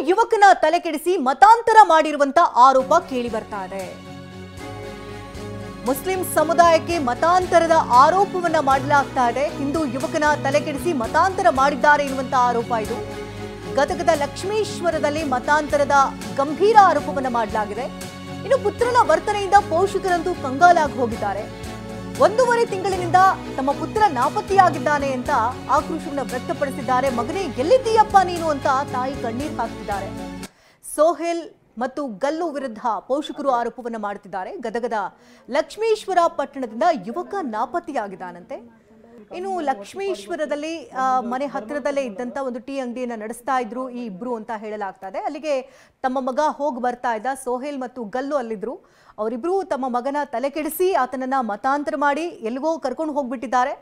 ಯುವಕನ ತಲೆಕೆಡಿಸಿ ಮತಾಂತರ ಮಾಡಿರುವಂತ ಆರೋಪ ಕೇಳಿ ಬರ್ತಾ ಇದೆ. ಮುಸ್ಲಿಂ ಸಮುದಾಯಕ್ಕೆ ಮತಾಂತರದ ಆರೋಪವನ್ನ ಮಾಡಲಾಗ್ತಾ ಇದೆ. ಹಿಂದೂ ಯುವಕನ ತಲೆಕೆಡಿಸಿ ಮತಾಂತರ ಮಾಡಿದ್ದಾರೆ ಎನ್ನುವಂತ ಆರೋಪ ಇದು. ಗದಗದ ಲಕ್ಷ್ಮೇಶ್ವರದಲ್ಲಿ ಮತಾಂತರದ ಗಂಭೀರ ಆರೋಪವನ್ನ ಮಾಡಲಾಗಿದೆ. ಇನ್ನು ಪುತ್ರನ ವರ್ತನೆಯಿಂದ ಪೋಷಕರಂತೂ ಕಂಗಾಲಾಗಿ ಹೋಗಿದ್ದಾರೆ. 1.5 ತಿಂಗಳಿನಿಂದ ತಮ್ಮ ಪುತ್ರ ನಾಪತ್ತೆಯಾಗಿದ್ದಾನೆ ಅಂತ ಆಕ್ರೋಶವನ್ನು ವ್ಯಕ್ತಪಡಿಸಿದ್ದಾರೆ. ಮಗನೇ ಎಲ್ಲಿದ್ದೀಯಪ್ಪ ನೀನು ಅಂತ ತಾಯಿ ಕಣ್ಣೀರು ಹಾಕ್ತಿದ್ದಾರೆ. ಸೋಹೇಲ್ ಮತ್ತು ಗಲ್ಲು ವಿರುದ್ಧ ಪೋಷಕರು ಆರೋಪವನ್ನು ಮಾಡುತ್ತಿದ್ದಾರೆ. ಗದಗದ ಲಕ್ಷ್ಮೇಶ್ವರ ಪಟ್ಟಣದಿಂದ ಯುವಕ ನಾಪತ್ತೆಯಾಗಿದ್ದಾನಂತೆ. ಇನ್ನು ಲಕ್ಷ್ಮೇಶ್ವರದಲ್ಲಿ ಮನೆ ಹತ್ತಿರದಲ್ಲೇ ಇದ್ದಂತ ಒಂದು ಟೀ ಅಂಗಡಿಯನ್ನ ನಡೆಸ್ತಾ ಇದ್ರು ಈ ಇಬ್ರು ಅಂತ ಹೇಳಲಾಗ್ತಾ ಇದೆ. ಅಲ್ಲಿಗೆ ತಮ್ಮ ಮಗ ಹೋಗಿ ಬರ್ತಾ ಇದ್ದ. ಸೋಹೇಲ್ ಮತ್ತು ಗಲ್ಲು ಅಲ್ಲಿದ್ರು. ಅವರಿಬ್ರು ತಮ್ಮ ಮಗನ ತಲೆ ಕೆಡಿಸಿ ಆತನನ್ನ ಮತಾಂತರ ಮಾಡಿ ಎಲ್ಲಿಗೋ ಕರ್ಕೊಂಡು ಹೋಗ್ಬಿಟ್ಟಿದ್ದಾರೆ.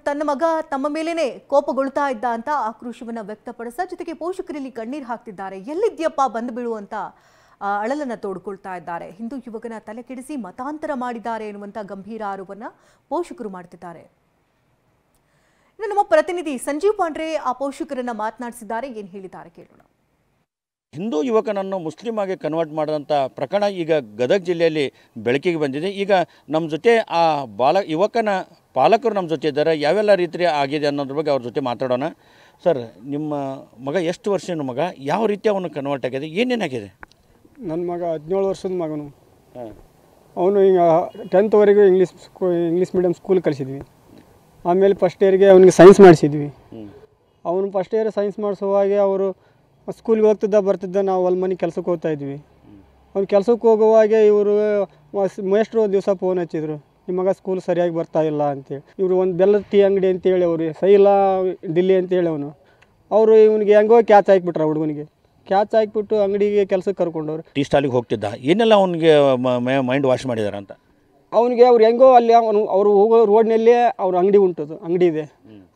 ತನ್ನ ಮಗ ತಮ್ಮ ಮೇಲೇನೆ ಕೋಪಗೊಳ್ತಾ ಇದ್ದ ಅಂತ ಆಕ್ರೋಶವನ್ನ ವ್ಯಕ್ತಪಡಿಸ ಜೊತೆಗೆ ಪೋಷಕರಲ್ಲಿ ಕಣ್ಣೀರು ಹಾಕ್ತಿದ್ದಾರೆ. ಎಲ್ಲಿದ್ಯಪ್ಪ ಬಂದು ಬೀಳು ಅಂತ ಅಳಲನ್ನ ತೋಡ್ಕೊಳ್ತಾ ಇದ್ದಾರೆ. ಹಿಂದೂ ಯುವಕನ ತಲೆ ಕೆಡಿಸಿ ಮತಾಂತರ ಮಾಡಿದ್ದಾರೆ ಎನ್ನುವಂತ ಗಂಭೀರ ಆರೋಪವನ್ನ ಪೋಷಕರು ಮಾಡ್ತಿದ್ದಾರೆ. ಇನ್ನು ನಮ್ಮ ಪ್ರತಿನಿಧಿ ಸಂಜೀವ್ ಪಾಂಡ್ರೆ ಆ ಪೋಷಕರನ್ನ ಮಾತನಾಡಿಸಿದ್ದಾರೆ. ಏನ್ ಹೇಳಿದ್ದಾರೆ ಕೇಳೋಣ. ಹಿಂದೂ ಯುವಕನನ್ನು ಮುಸ್ಲಿಂ ಆಗಿ ಕನ್ವರ್ಟ್ ಮಾಡಿದಂಥ ಪ್ರಕರಣ ಈಗ ಗದಗ ಜಿಲ್ಲೆಯಲ್ಲಿ ಬೆಳಕಿಗೆ ಬಂದಿದೆ. ಈಗ ನಮ್ಮ ಜೊತೆ ಆ ಯುವಕನ ಪಾಲಕರು ನಮ್ಮ ಜೊತೆ ಇದ್ದಾರೆ. ಯಾವೆಲ್ಲ ರೀತಿ ಆಗಿದೆ ಅನ್ನೋದ್ರ ಬಗ್ಗೆ ಅವ್ರ ಜೊತೆ ಮಾತಾಡೋಣ. ಸರ್, ನಿಮ್ಮ ಮಗ ಎಷ್ಟು ವರ್ಷದ ಮಗ? ಯಾವ ರೀತಿ ಅವನು ಕನ್ವರ್ಟ್ ಆಗಿದೆ? ಏನೇನಾಗಿದೆ? ನನ್ನ ಮಗ 17 ವರ್ಷದ ಮಗನು. ಅವನು ಈಗ 10th ಇಂಗ್ಲೀಷ್ ಮೀಡಿಯಮ್ ಸ್ಕೂಲ್ ಕಲಿಸಿದ್ವಿ. ಆಮೇಲೆ ಫಸ್ಟ್ ಇಯರ್ಗೆ ಅವನಿಗೆ ಸೈನ್ಸ್ ಮಾಡಿಸಿದ್ವಿ. ಅವನು ಫಸ್ಟ್ ಇಯರ್ ಸೈನ್ಸ್ ಮಾಡಿಸುವಾಗೆ ಅವರು ಸ್ಕೂಲ್ಗೆ ಬರ್ತಿದ್ದ ನಾವು ಅಲ್ಲಿ ಮನೆ ಕೆಲಸಕ್ಕೆ ಹೋಗ್ತಾ ಇದ್ವಿ. ಅವ್ನು ಕೆಲಸಕ್ಕೆ ಹೋಗುವಾಗೆ ಇವರು ಮೇಷ್ಟ್ರು ಒಂದು ದಿವಸ ಫೋನ್ ಹಚ್ಚಿದ್ರು, ನಿಮ್ಮ ಮಗ ಸ್ಕೂಲ್ ಸರಿಯಾಗಿ ಬರ್ತಾ ಇಲ್ಲ ಅಂತೇಳಿ. ಇವರು ಒಂದು ಬೆಲ್ಲದ ಟೀ ಅಂಗಡಿ ಅಂತೇಳಿ ಅವರು ಸೈಲ ಡಿಲ್ಲಿ ಅಂತೇಳಿ ಅವರು ಇವನಿಗೆ ಹೆಂಗೋ ಕ್ಯಾಚ್ ಹಾಕಿಬಿಟ್ರು. ಹುಡುಗನಿಗೆ ಕ್ಯಾಚ್ ಹಾಕಿಬಿಟ್ಟು ಅಂಗಡಿಗೆ ಕೆಲಸಕ್ಕೆ ಕರ್ಕೊಂಡವ್ರು. ಟೀ ಸ್ಟಾಲಿಗೆ ಹೋಗ್ತಿದ್ದ. ಏನೆಲ್ಲ ಅವನಿಗೆ ಮೈಂಡ್ ವಾಶ್ ಮಾಡಿದಾರೆ ಅಂತ ಅವನಿಗೆ ಅವ್ರು ಹೆಂಗೋ ಅಲ್ಲಿ ಅವರು ಹೋಗೋ ರೋಡ್ನಲ್ಲೇ ಅವ್ರ ಅಂಗಡಿ ಅಂಗಡಿ ಇದೆ.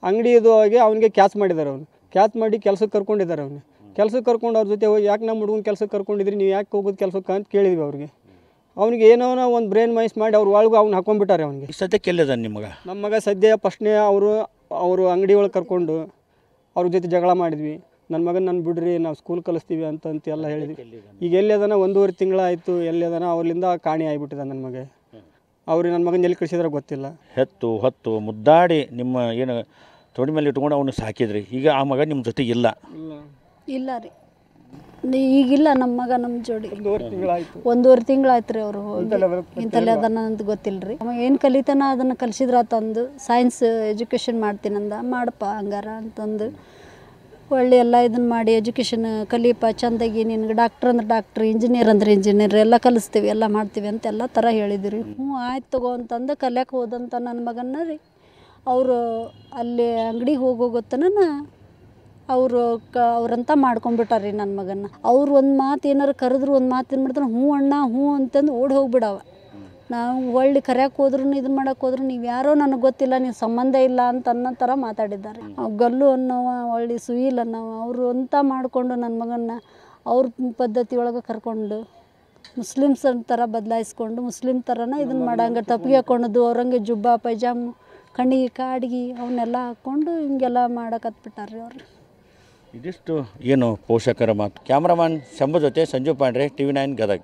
ಅಂಗಡಿದು ಹೋಗಿ ಅವನಿಗೆ ಕ್ಯಾಚ್ ಮಾಡಿದ್ದಾರೆ. ಅವನು ಕ್ಯಾಚ್ ಮಾಡಿ ಕೆಲಸಕ್ಕೆ ಕರ್ಕೊಂಡಿದ್ದಾರೆ. ಅವನು ಕೆಲಸಕ್ಕೆ ಕರ್ಕೊಂಡು ಅವ್ರ ಜೊತೆ ಹೋಗಿ, ಯಾಕೆ ನಮ್ಮ ಹುಡುಗನ ಕೆಲಸಕ್ಕೆ ಕರ್ಕೊಂಡಿದ್ರಿ, ನೀವು ಯಾಕೆ ಹೋಗೋದು ಕೆಲಸಕ್ಕೆ ಅಂತ ಕೇಳಿದ್ವಿ ಅವ್ರಿಗೆ. ಅವ್ನಿಗೆ ಏನೋ ಒಂದು ಬ್ರೈನ್ ಮೈಸ್ ಮಾಡಿ ಅವ್ರ ಒಳಗೂ ಅವ್ನು ಹಾಕೊಂಡ್ಬಿಟ್ಟಾರೆ. ಅವನಿಗೆ ಸದ್ಯಕ್ಕೆ ಎಲ್ಲಿದ್ದಾನೆ ನಿಮ್ಮ ಮಗ? ನಮ್ಮ ಮಗ ಸದ್ಯ ಫಸ್ಟ್ನೇ ಅವರು ಅಂಗಡಿ ಒಳಗೆ ಕರ್ಕೊಂಡು ಅವ್ರ ಜೊತೆ ಜಗಳ ಮಾಡಿದ್ವಿ. ನನ್ನ ಮಗನ ನಾನು ಬಿಡ್ರಿ, ನಾವು ಸ್ಕೂಲ್ ಕಲಿಸ್ತೀವಿ ಅಂತ ಎಲ್ಲ ಹೇಳಿದ್ವಿ. ಈಗ ಎಲ್ಲಿದಾನ 1.5 ತಿಂಗಳಾಯಿತು. ಎಲ್ಲಿದಾನ ಅವ್ರಲ್ಲಿಂದ ಕಾಣಿ ಆಗಿಬಿಟ್ಟಿದ ನನ್ನ ಮಗ. ಅವ್ರು ನನ್ನ ಮಗನ ಎಲ್ಲಿ ಕಳಿಸಿದ್ರೆ ಗೊತ್ತಿಲ್ಲ. ಹೊತ್ತು ಮುದ್ದಾಡಿ ನಿಮ್ಮ ಏನು ತೊಡೆ ಮೇಲೆ ಇಟ್ಕೊಂಡು ಅವನು ಸಾಕಿದ್ರಿ. ಈಗ ಆ ಮಗ ನಿಮ್ಮ ಜೊತೆ ಇಲ್ಲ ಇಲ್ಲ ರೀ, ಈಗಿಲ್ಲ ನಮ್ಮ ಮಗ ನಮ್ಮ ಜೋಡಿ. 1.5 ತಿಂಗಳಾಯ್ತು ರೀ. ಅವರು ಇಂಥಲ್ಲಿ ಅದನ್ನ ಅಂತ ಗೊತ್ತಿಲ್ಲ ರೀ. ಅವ ಏನು ಕಲಿತಾನ ಅದನ್ನು ಕಲಿಸಿದ್ರ ತಂದು ಸೈನ್ಸ್ ಎಜುಕೇಷನ್ ಮಾಡ್ತೀನಂದ. ಮಾಡಪ್ಪ ಹಂಗಾರ ಅಂತಂದು ಒಳ್ಳೆ ಎಲ್ಲ ಇದನ್ನು ಮಾಡಿ ಎಜುಕೇಷನ್ ಕಲಿಯಪ್ಪ ಚೆಂದಾಗಿ, ನಿನ್ಗೆ ಡಾಕ್ಟ್ರ್ ಅಂದ್ರೆ ಡಾಕ್ಟ್ರ್, ಇಂಜಿನಿಯರ್ ಅಂದ್ರೆ ಇಂಜಿನಿಯರ್, ಎಲ್ಲ ಕಲಿಸ್ತೀವಿ, ಎಲ್ಲ ಮಾಡ್ತೀವಿ ಅಂತ ಎಲ್ಲ ಥರ ಹೇಳಿದ್ರಿ. ಆಯ್ತು ತಗೋ ಅಂತಂದು ಕಲಿಯಕ್ಕೆ ಹೋದಂತ ನನ್ನ ಮಗನ್ನ ರೀ ಅವರು ಅಲ್ಲಿ ಅಂಗಡಿಗೆ ಹೋಗೋಗೊತ್ತನ ಅವ್ರಂತ ಮಾಡ್ಕೊಂಡ್ಬಿಟ್ಟಾರ್ರಿ ನನ್ನ ಮಗನ್ನ. ಅವ್ರು ಒಂದು ಮಾತು ಏನಾರು ಕರೆದ್ರು, ಒಂದು ಮಾತು ಏನು ಮಾಡ್ತಾರೆ, ಹ್ಞೂ ಅಣ್ಣ ಹ್ಞೂ ಅಂತಂದು ಓಡಿ ಹೋಗ್ಬಿಡವ. ನಾವು ಒಳ್ಳೆ ಕರೆಯಕ್ಕೆ ಹೋದ್ರು ಇದನ್ನು ಮಾಡೋಕೆ ಹೋದ್ರು, ನೀವು ಯಾರೋ ನನಗೆ ಗೊತ್ತಿಲ್ಲ, ನೀವು ಸಂಬಂಧ ಇಲ್ಲ ಅಂತ ಅನ್ನೋ ಥರ ಮಾತಾಡಿದ್ದಾರೆ. ಗಲ್ಲು ಅನ್ನೋವ, ಒಳ್ಳೆ ಸುಯಿಲ್ ಅನ್ನೋವ, ಅವರು ಅಂತ ಮಾಡಿಕೊಂಡು ನನ್ನ ಮಗನ್ನ ಅವ್ರ ಪದ್ಧತಿ ಒಳಗೆ ಕರ್ಕೊಂಡು ಮುಸ್ಲಿಮ್ಸ್ ಥರ ಬದಲಾಯಿಸ್ಕೊಂಡು ಮುಸ್ಲಿಮ್ ಥರನ ಇದನ್ನು ಮಾಡಂಗೆ ತಪ್ಪಿಗೆ ಹಾಕ್ಕೊಳೋದು, ಅವ್ರಂಗೆ ಜುಬ್ಬ ಪೈಜಾಮು ಕಣ್ಣಿಗೆ ಕಾಡಿಗೆ ಅವನ್ನೆಲ್ಲ ಹಾಕ್ಕೊಂಡು ಹಿಂಗೆಲ್ಲ ಮಾಡಕತ್ಬಿಟ್ಟಾರ್ರಿ ಅವರು. ಇದಿಷ್ಟು ಏನು ಪೋಷಕರ ಮಾತು. ಕ್ಯಾಮ್ರಾಮನ್ ಶಂಭು ಜೊತೆ ಸಂಜೀವ್ ಪಾಂಡ್ರೆ, TV9 ಗದಗ.